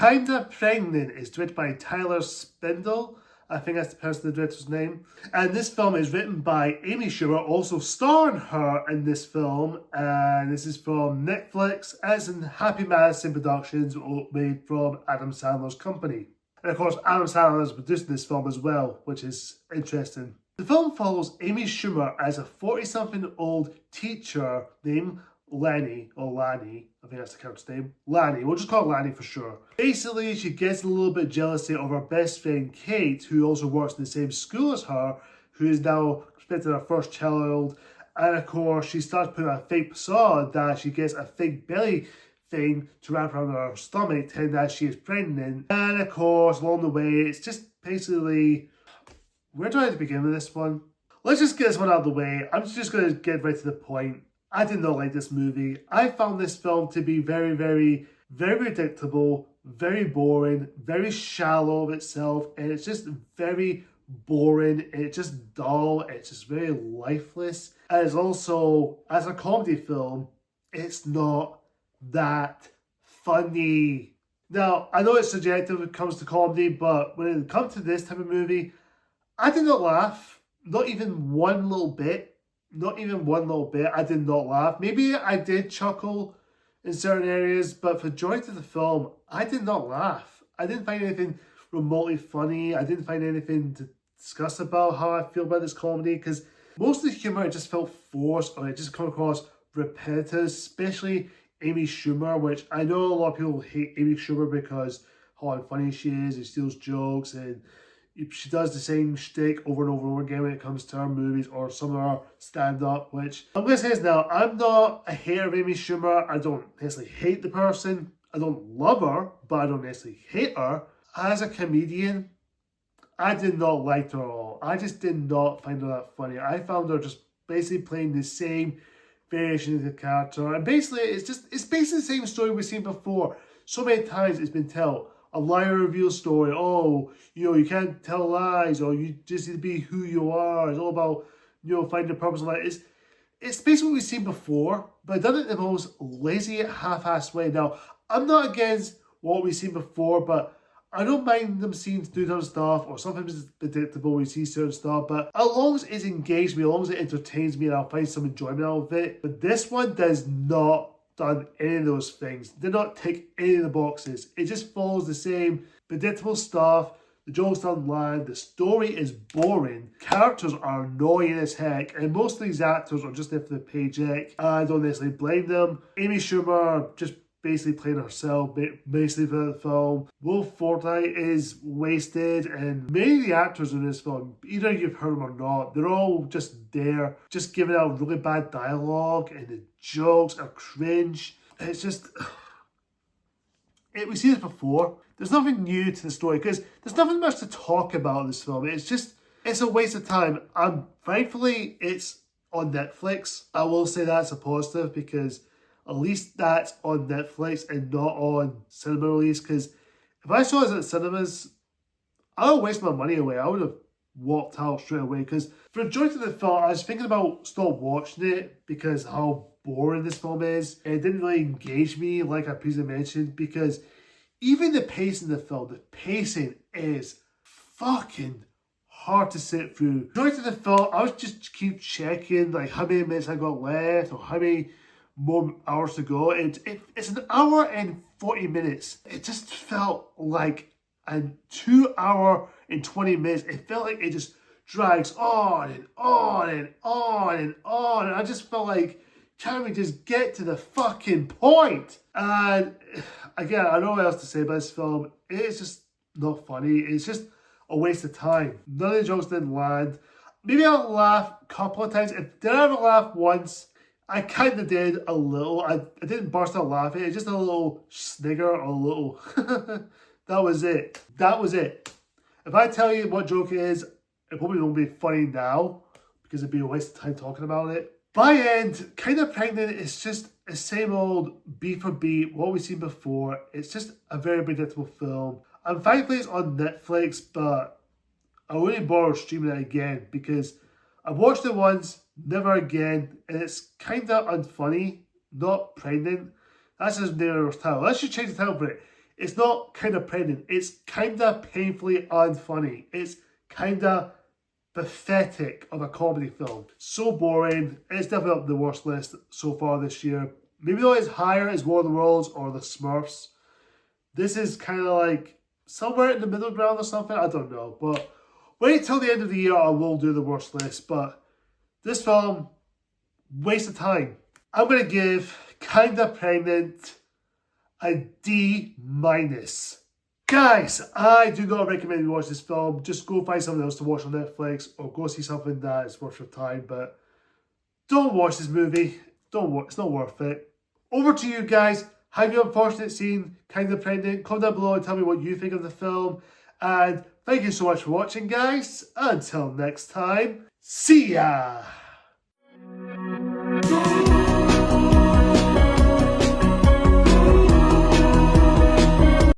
Kinda Pregnant is directed by Tyler Spindel. I think that's the director's name. And this film is written by Amy Schumer, also starring her in this film. And this is from Netflix, as in Happy Madison Productions, made from Adam Sandler's company. And of course, Adam Sandler is producing this film as well, which is interesting. The film follows Amy Schumer as a 40-something-old teacher named Lainy, I think that's the character's name. Lainy, we'll just call it Lainy for sure. Basically, she gets a little bit jealousy of her best friend Kate, who also works in the same school as her, who is now expecting her first child. And of course, she starts putting on a fake facade that she gets a fake belly thing to wrap around her stomach, telling that she is pregnant. And of course, along the way, it's just basically... Where do I have to begin with this one? Let's just get this one out of the way. I'm just going to get right to the point. I did not like this movie. I found this film to be very, very, very predictable, very boring, very shallow of itself, and it's just very boring. It's just dull. It's just very lifeless. And it's also, as a comedy film, it's not that funny. Now, I know it's subjective when it comes to comedy, but when it comes to this type of movie, I did not laugh. Not even one little bit. Not even one little bit. I did not laugh. Maybe I did chuckle in certain areas, but for the majority of the film, I did not laugh. I didn't find anything remotely funny. I didn't find anything to discuss about how I feel about this comedy, because most of the humor, it just felt forced, or it just come across repetitive, especially Amy Schumer, which I know a lot of people hate Amy Schumer because how unfunny she is, and steals jokes, and she does the same shtick over and over and over again when it comes to her movies or some of her stand-up, which I'm going to say is now, I'm not a hater of Amy Schumer. I don't necessarily hate the person. I don't love her, but I don't necessarily hate her. As a comedian, I did not like her at all. I just did not find her that funny. I found her just basically playing the same variation of the character. And basically, it's basically the same story we've seen before. So many times it's been told. A liar reveals story. Oh, you can't tell lies, or you just need to be who you are. It's all about, finding a purpose in life. It's basically what we've seen before, but done it in the most lazy, half-assed way. Now, I'm not against what we've seen before, but I don't mind them seeing do certain stuff, or sometimes it's predictable when you see certain stuff, but as long as it's engaged me, as long as it entertains me, and I'll find some enjoyment out of it. But this one does not done any of those things. Did not tick any of the boxes. It just follows the same predictable stuff. The jokes don't land. The story is boring. Characters are annoying as heck, and most of these actors are just there for the paycheck. I don't necessarily blame them. Amy Schumer just basically playing herself, basically for the film. Will Forte is wasted, and many of the actors in this film, either you've heard them or not, they're all just there, just giving out really bad dialogue, and the jokes are cringe. It's just... we've seen this before. There's nothing new to the story, because there's nothing much to talk about in this film. It's a waste of time. Thankfully, it's on Netflix. I will say that's a positive, because at least that's on Netflix and not on cinema release, because if I saw this at cinemas, I would waste my money away. I would have walked out straight away, because for the majority of the film, I was thinking about stop watching it because how boring this film is. And it didn't really engage me, like I previously mentioned, because even the pacing of the film, the pacing is fucking hard to sit through. The majority of the film, I was just keep checking like how many minutes I got left, or how many more hours to go. It's an hour and 40 minutes. It just felt like a 2 hour and 20 minutes. It felt like it just drags on and on and on and on. And I just felt like, can't we just get to the fucking point? And again, I don't know what else to say about this film. It's just not funny. It's just a waste of time. None of the jokes didn't land. Maybe I'll laugh a couple of times. Did I ever laugh once? I kind of did a little. I didn't burst out laughing. It's just a little snigger or a little. That was it. That was it. If I tell you what joke it is, it probably won't be funny now, because it'd be a waste of time talking about it. By end, Kinda Pregnant is just the same old beat for beat, what we've seen before. It's just a very predictable film. And thankfully it's on Netflix, but I wouldn't bother streaming it again, because I've watched it once, never again, and it's kind of unfunny, not pregnant. That's his name of title. Let's just change the title for it. It's not kind of pregnant. It's kind of painfully unfunny. It's kind of pathetic of a comedy film. So boring. It's definitely up the worst list so far this year. Maybe not as higher as War of the Worlds or The Smurfs. This is kind of like somewhere in the middle ground or something. I don't know. But wait till the end of the year. I will do the worst list. But this film, waste of time. I'm going to give Kinda Pregnant a D-. Guys, I do not recommend you watch this film. Just go find something else to watch on Netflix or go see something that is worth your time. But don't watch this movie. It's not worth it. Over to you guys. Have you unfortunately seen Kinda Pregnant? Comment down below and tell me what you think of the film. And thank you so much for watching, guys. Until next time, see ya!